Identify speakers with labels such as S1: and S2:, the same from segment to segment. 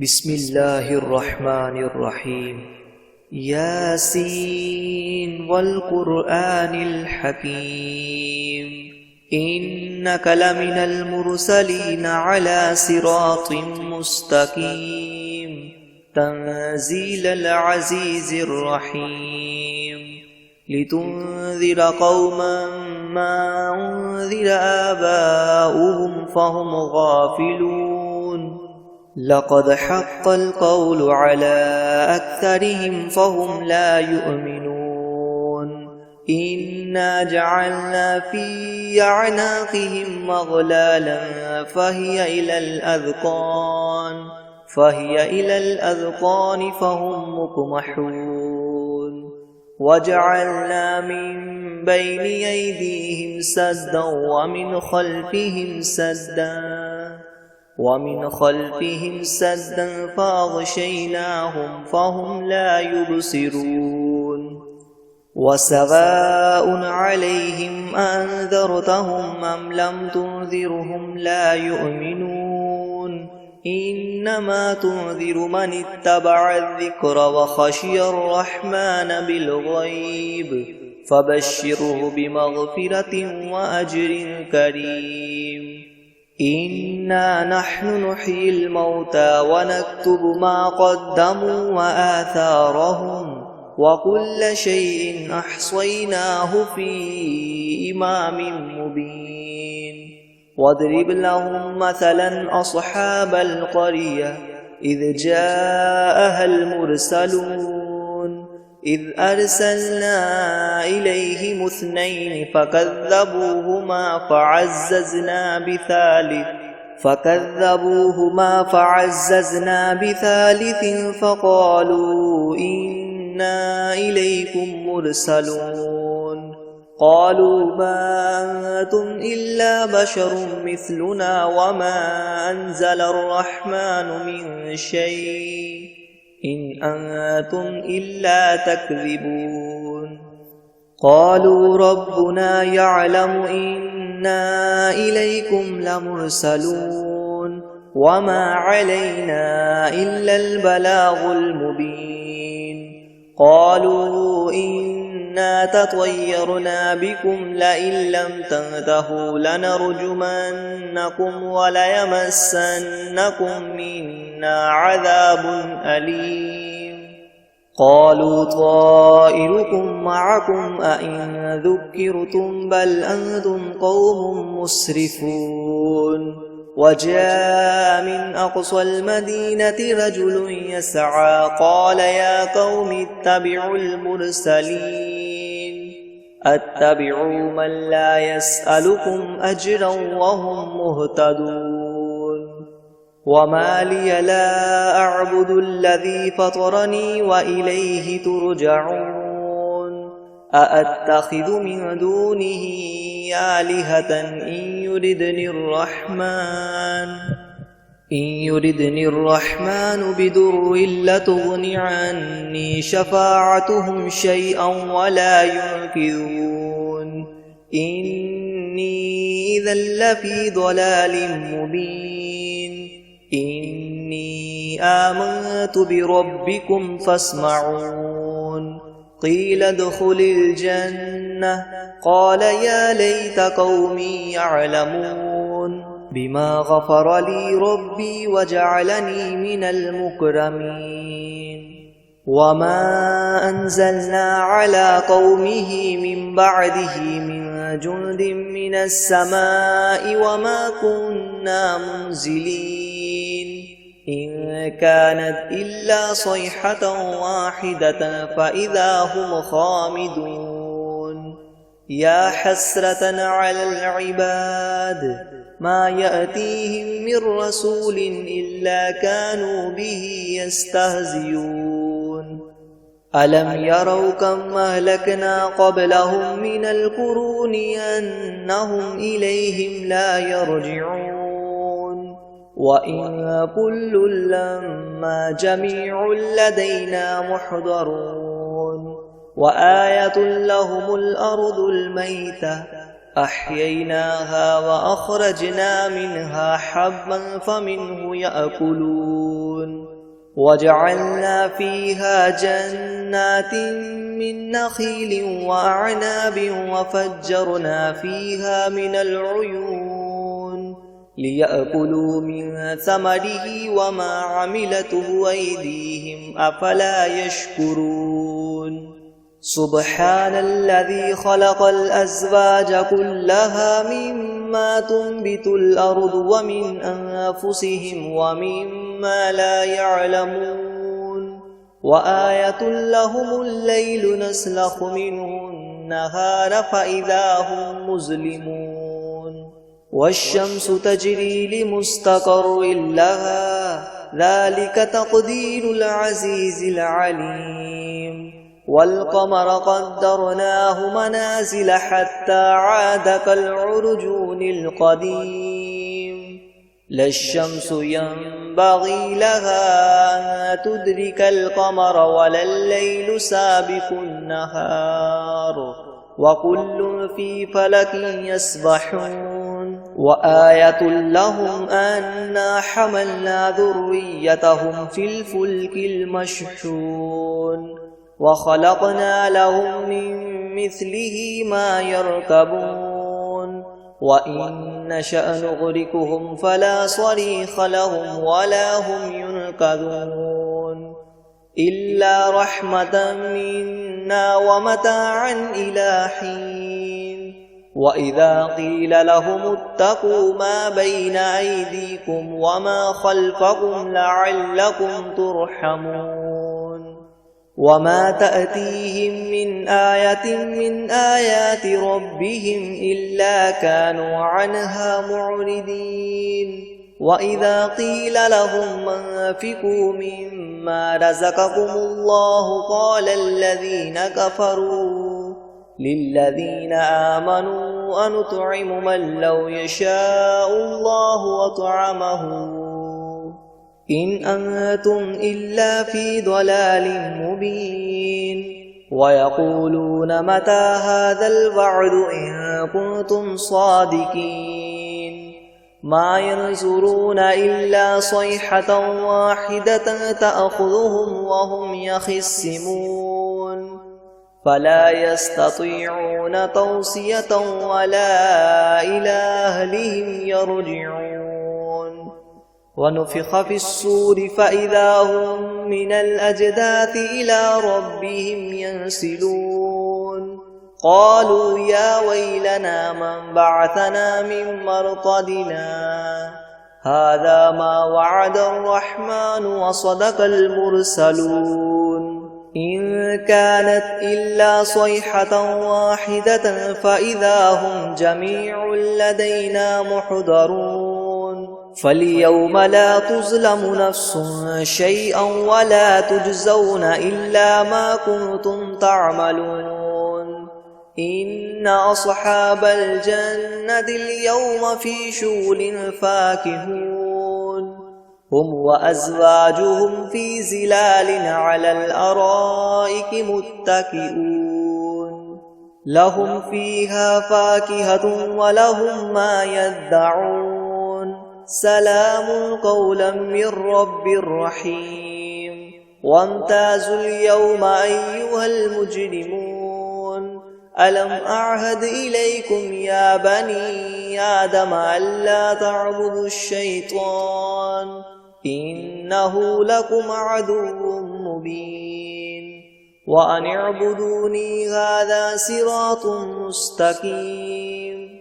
S1: بسم الله الرحمن الرحيم. ياسين والقرآن الحكيم إنك لمن المرسلين على صراط مستقيم تنزيل العزيز الرحيم لتنذر قوما ما أنذر آباؤهم فهم غافلون لقد حق القول على أكثرهم فهم لا يؤمنون إنا جعلنا في أعناقهم مغلالا فهي إلى الأذقان فهم مقمحون وجعلنا من بين أيديهم سدا ومن خلفهم سدا فأغشيناهم فهم لا يبصرون وسواء عليهم أنذرتهم أم لم تنذرهم لا يؤمنون إنما تنذر من اتبع الذكر وخشي الرحمن بالغيب فبشره بمغفرة وأجر كريم. إنا نحن نحيي الموتى ونكتب ما قدموا وآثارهم وكل شيء أحصيناه في إمام مبين. واضرب لهم مثلا أصحاب القرية إذ جاءها المرسلون إذ أرسلنا إليهم 2 فكذبوهما فعززنا بثالث فقالوا إنا إليكم مرسلون قالوا ما أنتم إلا بشر مثلنا وما أنزل الرحمن من شيء إن أنتم إلا تكذبون. قالوا ربنا يعلم إنا إليكم لمرسلون وما علينا إلا البلاغ المبين. قالوا إنا تطيرنا بكم لئن لم تنتهوا لنرجمنكم وليمسنكم منا عذاب أليم. قالوا طائركم معكم أئن ذكرتم بل أنتم قوم مسرفون. وجاء من أقصى المدينة رجل يسعى قال يا قوم اتبعوا المرسلين اتبعوا من لا يسألكم أجرا وهم مهتدون. وما لي لا أعبد الذي فطرني وإليه ترجعون. أأتخذ من دونه آلهة إن يردني الرحمن بدر لتغن عني شفاعتهم شيئا ولا ينقذون. إني إذا لفي ضلال مبين. إني آمنت بربكم فاسمعون. قيل ادخل الجنة قال يا ليت قومي يعلمون بما غفر لي ربي وجعلني من المكرمين. وما أنزلنا على قومه من بعده من جند من السماء وما كنا منزلين إن كانت إلا صيحة واحدة فإذا هم خامدون. يا حسرة على العباد ما يأتيهم من رسول إلا كانوا به يستهزئون. ألم يروا كم أهلكنا قبلهم من القرون أنهم إليهم لا يرجعون. وإن كل لما جميع لدينا محضرون. وآية لهم الأرض الميتة أحييناها وأخرجنا منها حبا فمنه يأكلون وجعلنا فيها جنات من نخيل وأعناب وفجرنا فيها من العيون ليأكلوا من ثمره وما عملته أيديهم أفلا يشكرون سبحان الذي خلق الأزواج كلها مما تنبت الأرض ومن أنفسهم ومما لا يعلمون وآية لهم الليل نسلخ منه النهار فإذا هم مظلمون والشمس تجري لمستقر لها ذلك تقدير العزيز العليم والقمر قدرناه منازل حتى عاد كالعرجون القديم لا الشمس ينبغي لها أن تدرك القمر ولا الليل سابق النهار وكل في فلك يسبحون وآية لهم أنا حملنا ذريتهم في الفلك المشحون وخلقنا لهم من مثله ما يركبون وإن نشأ نغرقهم فلا صريخ لهم ولا هم ينقذون إلا رحمة منا ومتاعا إلى حين وإذا قيل لهم اتقوا ما بين أيديكم وما خلفكم لعلكم ترحمون وما تأتيهم من آية من آيات ربهم إلا كانوا عنها معرضين وإذا قيل لهم أنفقوا مما رزقكم الله قال الذين كفروا للذين آمنوا أنطعم من لو يشاء الله أطعمه إن أنتم إلا في ضلال مبين ويقولون متى هذا الوعد إن كنتم صادقين ما ينظرون إلا صيحة واحدة تأخذهم وهم يخصمون فلا يستطيعون توصية ولا إلى أهلهم يرجعون ونفخ في الصور فإذا هم من الأجداث إلى ربهم ينسلون قالوا يا ويلنا من بعثنا من مرقدنا هذا ما وعد الرحمن وصدق المرسلون إن كانت إلا صيحة واحدة فإذا هم جميع لدينا محضرون فاليوم لا تظلم نفس شيئا ولا تجزون إلا ما كنتم تعملون إن أصحاب الجنة اليوم في شغل فاكهون هم وأزواجهم في ظلال على الأرائك متكئون لهم فيها فاكهة ولهم ما يدعون سلام قولا من رب رحيم وامتازوا اليوم أيها المجرمون ألم أعهد إليكم يا بني آدم ألا تعبدوا الشيطان إنه لكم عدو مبين وأن اعبدوني هذا صراط مستقيم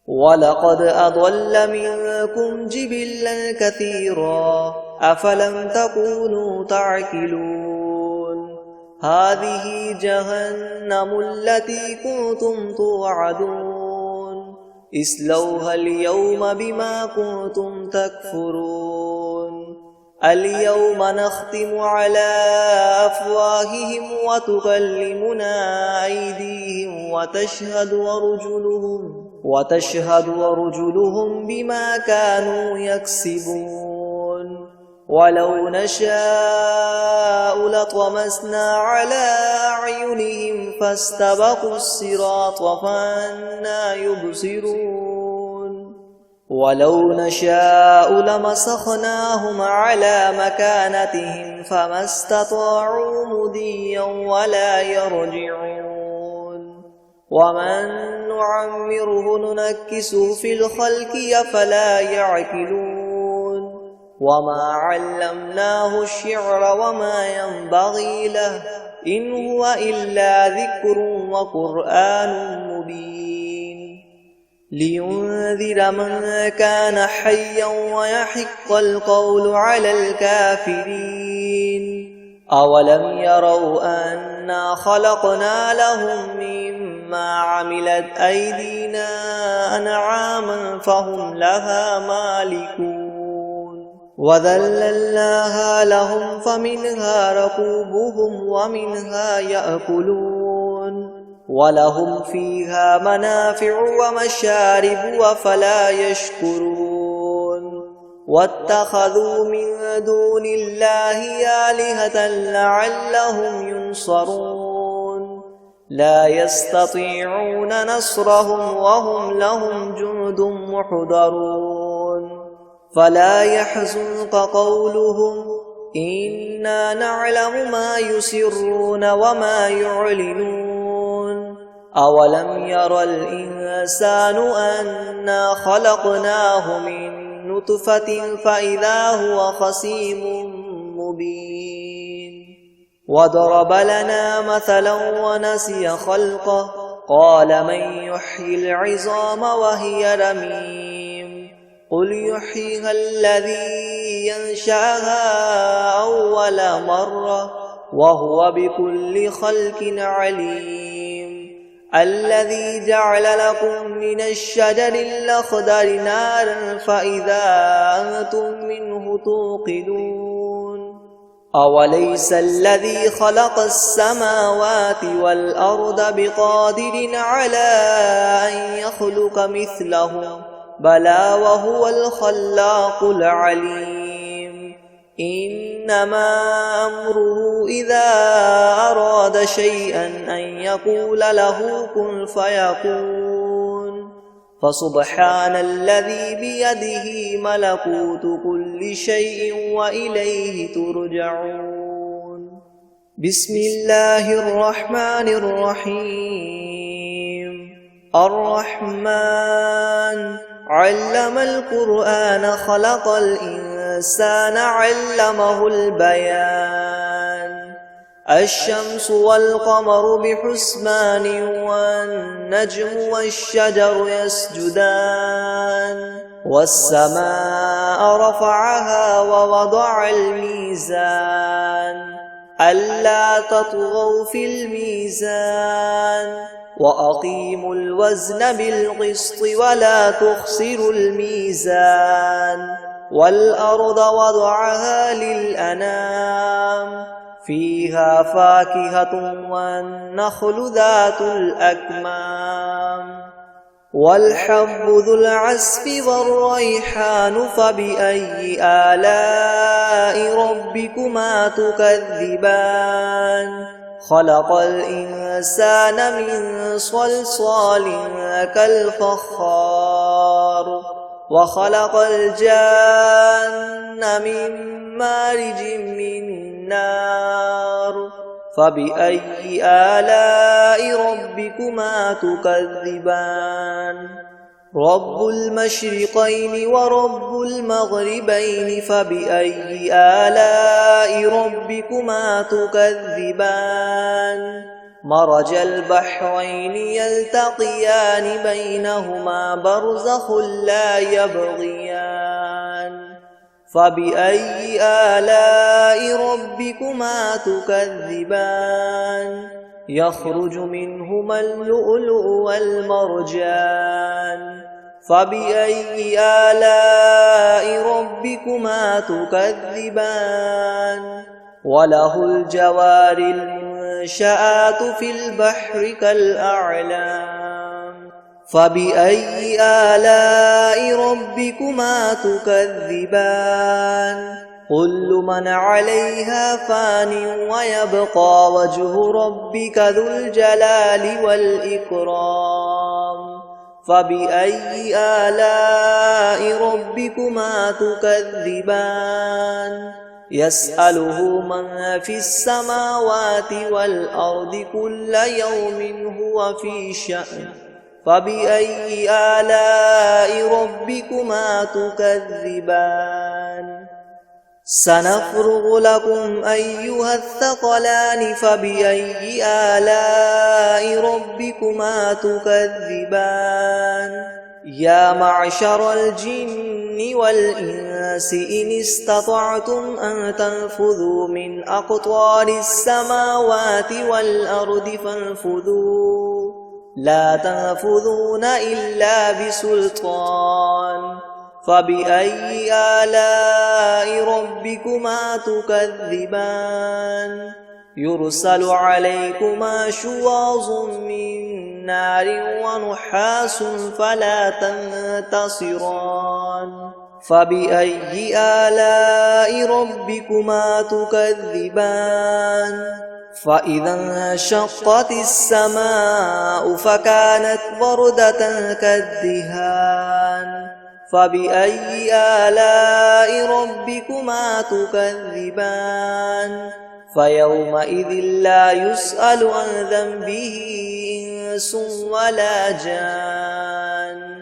S1: ولقد أضل منكم جبلا كثيرا أفلم تكونوا تعقلون هذه جهنم التي كنتم توعدون اصلوها اليوم بما كنتم تكفرون اليوم نختم على أفواههم وتكلمنا أيديهم وتشهد أرجلهم بما كانوا يكسبون ولو نشاء لطمسنا على أعينهم فاستبقوا الصراط فأنى يبصرون ولو نشاء لمسخناهم على مكانتهم فما استطاعوا مضيا ولا يرجعون ومن نعمره ننكسه في الخلق أفلا يعقلون وما علمناه الشعر وما ينبغي له إن هو إلا ذكر وقرآن مبين لينذر من كان حيا ويحق القول على الكافرين أولم يروا أنا خلقنا لهم مما عملت أيدينا أنعاما فهم لها مالكون وذللناها لهم فمنها ركوبهم ومنها يأكلون ولهم فيها منافع ومشارب أفلا يشكرون واتخذوا من دون الله آلهة لعلهم ينصرون لا يستطيعون نصرهم وهم لهم جند محضرون فلا يحزنك قولهم إنا نعلم ما يسرون وما يعلنون أولم ير الإنسان أنا خلقناه من نطفة فإذا هو خصيم مبين وضرب لنا مثلا ونسي خلقه قال من يحيي العظام وهي رميم قل يحييها الذي ينشأها أول مرة وهو بكل خلق عليم الذي جعل لكم من الشجر الأخضر نارا فإذا أنتم منه توقدون أوليس الذي خلق السماوات والأرض بقادر على أن يخلق مثلهم بلى وهو الخلاق العليم إنما أمره إذا أراد شيئا أن يقول له كن فيكون فسبحان الذي بيده ملكوت كل شيء وإليه ترجعون بسم الله الرحمن الرحيم الرحمن علم القرآن خلق الإنسان علمه البيان الشمس والقمر بحسبان والنجم والشجر يسجدان والسماء رفعها ووضع الميزان ألا تطغوا في الميزان وأقيموا الوزن بالقسط ولا تخسروا الميزان والأرض وضعها للأنام فيها فاكهة والنخل ذات الأكمام والحب ذو العصف والريحان فبأي آلاء ربكما تكذبان خلق الإنسان من صلصال كالفخار وخلق الجان من مارج من نار فبأي آلاء ربكما تكذبان رب المشرقين ورب المغربين فبأي آلاء ربكما تكذبان مرج البحرين يلتقيان بينهما برزخ لا يبغيان فبأي آلاء ربكما تكذبان يخرج منهما اللؤلؤ والمرجان فبأي آلاء ربكما تكذبان وله الجوار المنشآت في البحر كالأعلام فبأي آلاء ربكما تكذبان كل من عليها فان ويبقى وجه ربك ذو الجلال والإكرام فبأي آلاء ربكما تكذبان يسأله من في السماوات والأرض كل يوم هو في شأن فبأي آلاء ربكما تكذبان سنفرغ لكم أيها الثقلان فبأي آلاء ربكما تكذبان يا معشر الجن والإنس إن استطعتم أن تنفذوا من أقطار السماوات والأرض فانفذوا لا تنفذون إلا بسلطان فبأي آلاء ربكما تكذبان يرسل عليكما شواظ من نار ونحاس فلا تنتصران فبأي آلاء ربكما تكذبان فإذا انشقت السماء فكانت وردة كالدهان فبأي آلاء ربكما تكذبان فيومئذ لا يسأل عن ذنبه إنس ولا جان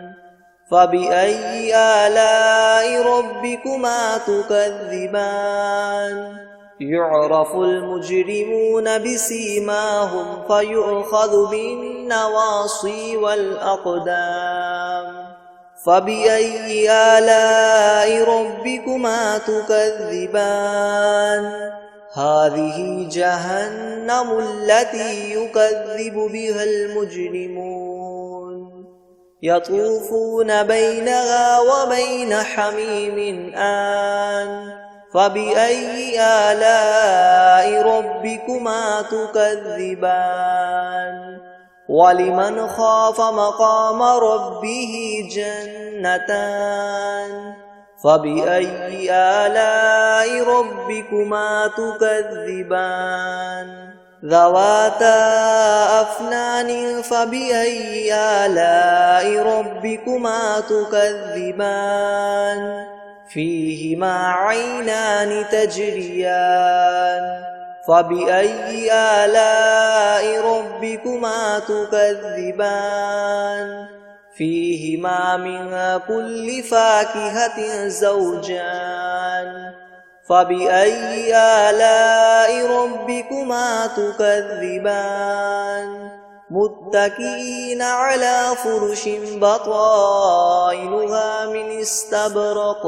S1: فبأي آلاء ربكما تكذبان يعرف المجرمون بسيماهم فيؤخذ بالنواصي والأقدام فبأي آلاء ربكما تكذبان هذه جهنم التي يكذب بها المجرمون يطوفون بينها وبين حميم آن فبأي آلاء ربكما تكذبان ولمن خاف مقام ربه جنتان فبأي آلاء ربكما تكذبان ذواتا أفنان فبأي آلاء ربكما تكذبان فيهما عينان تجريان فبأي آلاء ربكما تكذبان فيهما من كل فاكهة زوجان فبأي آلاء ربكما تكذبان متكئين على فرش بطائنها من استبرق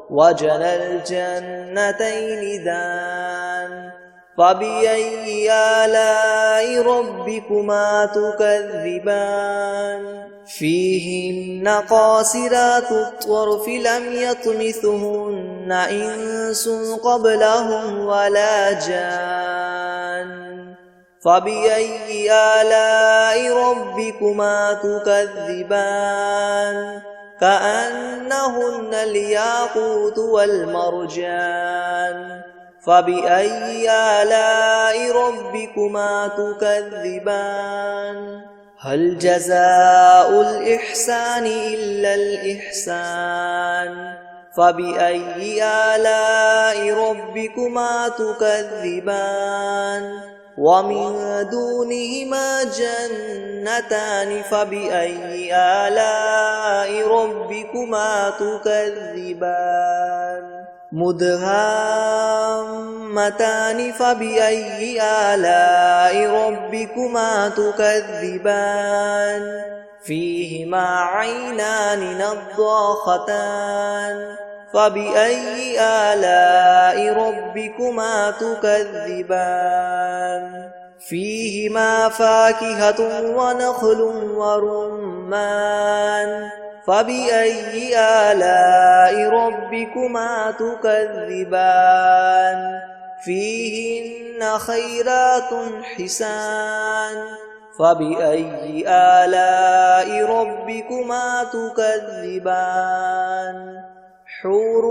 S1: وجنى الجنتين دان فبأي آلاء ربكما تكذبان فيهن قاصرات الطرف لم يطمثهن إنس قبلهم ولا جان فبأي آلاء ربكما تكذبان كأنهن الياقوت والمرجان فبأي آلاء ربكما تكذبان هل جزاء الإحسان إلا الإحسان فبأي آلاء ربكما تكذبان ومن دونهما جنتان فبأي آلاء ربكما تكذبان مدهامتان فبأي آلاء ربكما تكذبان فيهما عينان نضاختان فبأي آلاء ربكما تكذبان فيهما فاكهة ونخل ورمان فبأي آلاء ربكما تكذبان فيهن خيرات حسان فبأي آلاء ربكما تكذبان حور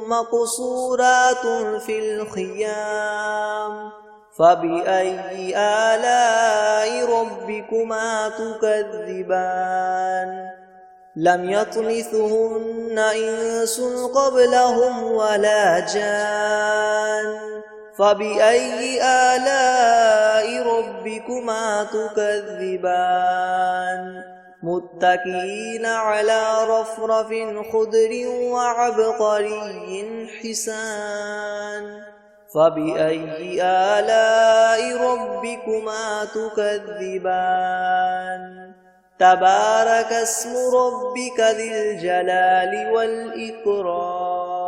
S1: مقصورات في الخيام فبأي آلاء ربكما تكذبان لم يطمثهن إنس قبلهم ولا جان فبأي آلاء ربكما تكذبان متكئين على رفرف خضر وعبقري حسان فبأي آلاء ربكما تكذبان تبارك اسم ربك ذي الجلال والإكرام